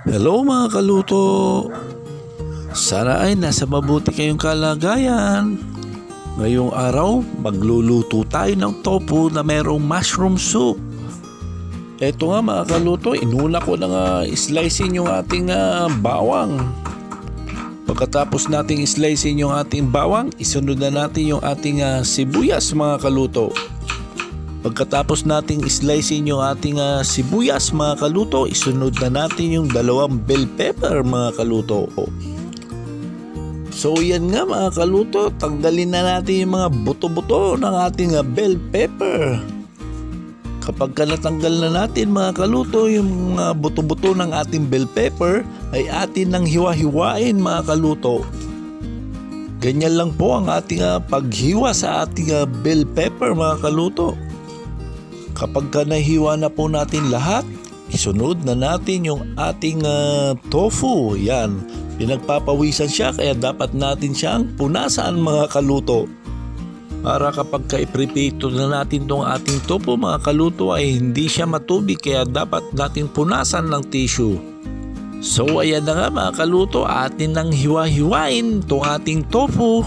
Hello mga kaluto! Sana ay nasa mabuti kayong kalagayan. Ngayong araw, magluluto tayo ng tofu na merong mushroom soup. Eto nga mga kaluto, inuna ko na nga slicein yung ating bawang. Pagkatapos nating slicein yung ating bawang, isunod na natin yung ating sibuyas mga kaluto. Pagkatapos nating slicein yung ating sibuyas mga kaluto, isunod na natin yung 2 bell pepper mga kaluto. So yan nga mga kaluto, tanggalin na natin yung mga buto-buto ng ating bell pepper. Kapag natanggal na natin mga kaluto yung mga buto-buto ng ating bell pepper, ay atin nang hiwa-hiwain mga kaluto. Ganyan lang po ang ating paghiwa sa ating bell pepper mga kaluto. Kapag nahiwa na po natin lahat, isunod na natin yung ating tofu. Yan, pinagpapawisan siya kaya dapat natin siyang punasan mga kaluto. Para kapag iprepito na natin tong ating tofu mga kaluto ay hindi siya matubig kaya dapat natin punasan ng tissue. So ayan na nga mga kaluto, atin nang hiwa-hiwain tong ating tofu.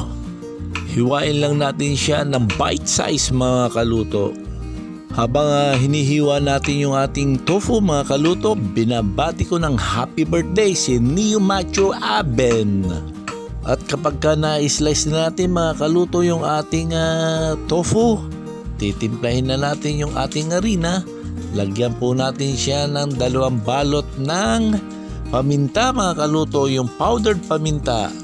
Hiwain lang natin siya ng bite size mga kaluto. Habang hinihiwa natin yung ating tofu mga kaluto, binabati ko ng happy birthday si Neo Macho Aben. At kapag na-slice na natin mga kaluto yung ating tofu, titimplahin na natin yung ating harina. Lagyan po natin siya ng 2 balot ng paminta mga kaluto, yung powdered paminta.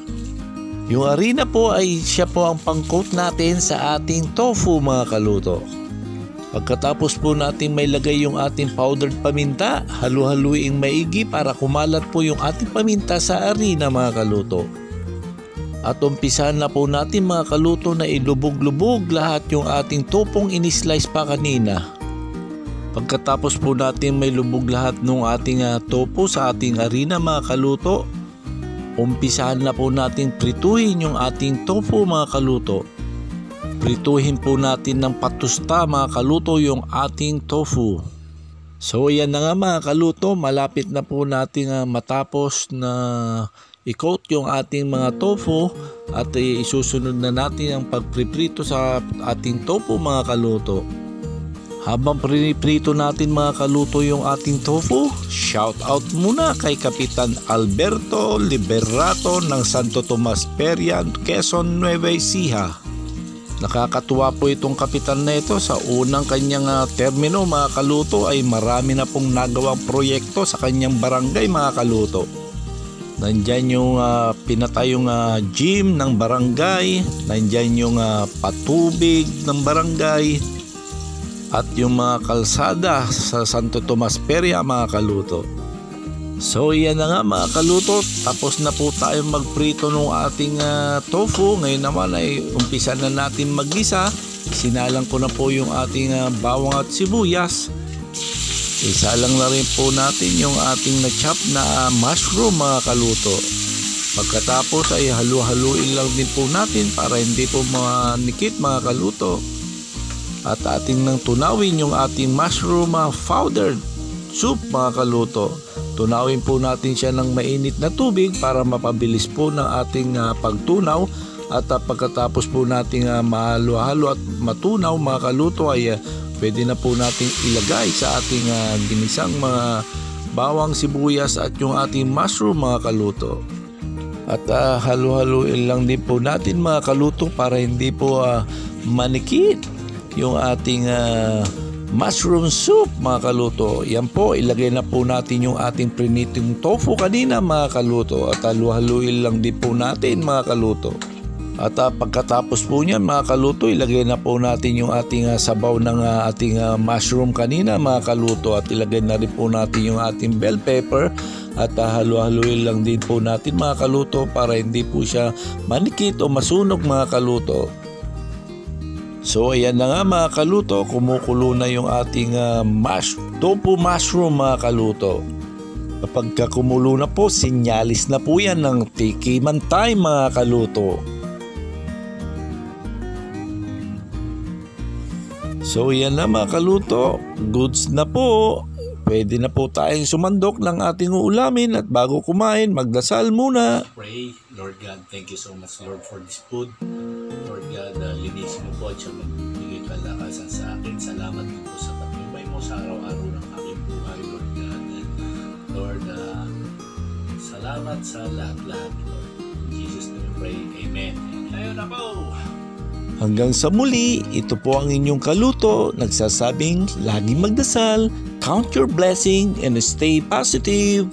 Yung harina po ay siya po ang pang-coat natin sa ating tofu mga kaluto. Pagkatapos po natin may lagay yung ating powdered paminta, halu-haluing maigi para kumalat po yung ating paminta sa harina mga kaluto. At umpisahan na po natin mga kaluto na ilubog-lubog lahat yung ating topong inislice pa kanina. Pagkatapos po natin may lubog lahat ng ating topo sa ating harina mga kaluto, umpisahan na po natin prituhin yung ating tofu mga kaluto. Prituhin po natin ng patusta mga kaluto yung ating tofu. So yan na nga mga kaluto, malapit na po natin matapos na i-coat yung ating mga tofu at isusunod na natin ang pagpriprito sa ating tofu mga kaluto. Habang piniprito natin mga kaluto yung ating tofu, shout out muna kay Kapitan Alberto Liberato ng Santo Tomas Perian, Quezon, Nueva Ecija. Nakakatuwa po itong kapitan na ito, sa unang kanyang termino mga kaluto ay marami na pong nagawang proyekto sa kanyang barangay mga kaluto. Nandyan yung pinatay yung gym ng barangay, nandyan yung patubig ng barangay, at yung mga kalsada sa Santo Tomas Peria mga kaluto. So yan na nga mga kaluto, tapos na po tayo magprito ng ating tofu. Ngayon naman ay umpisa na natin maggisa. Sinalang ko na po yung ating bawang at sibuyas. Isalang na rin po natin yung ating na-chop na mushroom mga kaluto. Pagkatapos ay halu-haluin lang din po natin para hindi po manikit mga kaluto. At ating nang tunawin yung ating mushroom powdered soup mga kaluto. Tunawin po natin siya ng mainit na tubig para mapabilis po ng ating pagtunaw. At pagkatapos po nating mahalo-halo at matunaw mga kaluto ay pwede na po nating ilagay sa ating ginisang mga bawang, sibuyas at yung ating mushroom mga kaluto. At halo-haluin lang din po natin mga kaluto para hindi po manikit yung ating mushroom soup mga kaluto. Yan po, ilagay na po natin yung ating prinitong tofu kanina mga kaluto at halu-haluin lang din po natin mga kaluto. At pagkatapos po niyan mga kaluto, ilagay na po natin yung ating sabaw ng ating mushroom kanina mga kaluto at ilagay na rin po natin yung ating bell pepper at halu-haluin lang din po natin mga kaluto para hindi po siya manikit o masunog mga kaluto. So ayan na nga mga kaluto, kumukulo na yung ating tofu mushroom mga kaluto. Kapag kumulo na po, sinyalis na po yan ng tikiman time mga kaluto. So yan na mga kaluto, goods na po. pwede na po tayong sumandok ng ating uulamin at bago kumain, magdasal muna. Pray, Lord God, thank you so much, Lord, for this food. Lord God, linisin mo po at siya magbigay kalakasan sa akin. Salamat din po sa patnubay mo sa araw-araw ng aking buhay, Lord God. And Lord, salamat sa lahat-lahat, Lord. In Jesus' name we pray, Amen. Ayun na po! Hanggang sa muli, ito po ang inyong kaluto, nagsasabing laging magdasal, count your blessing and stay positive.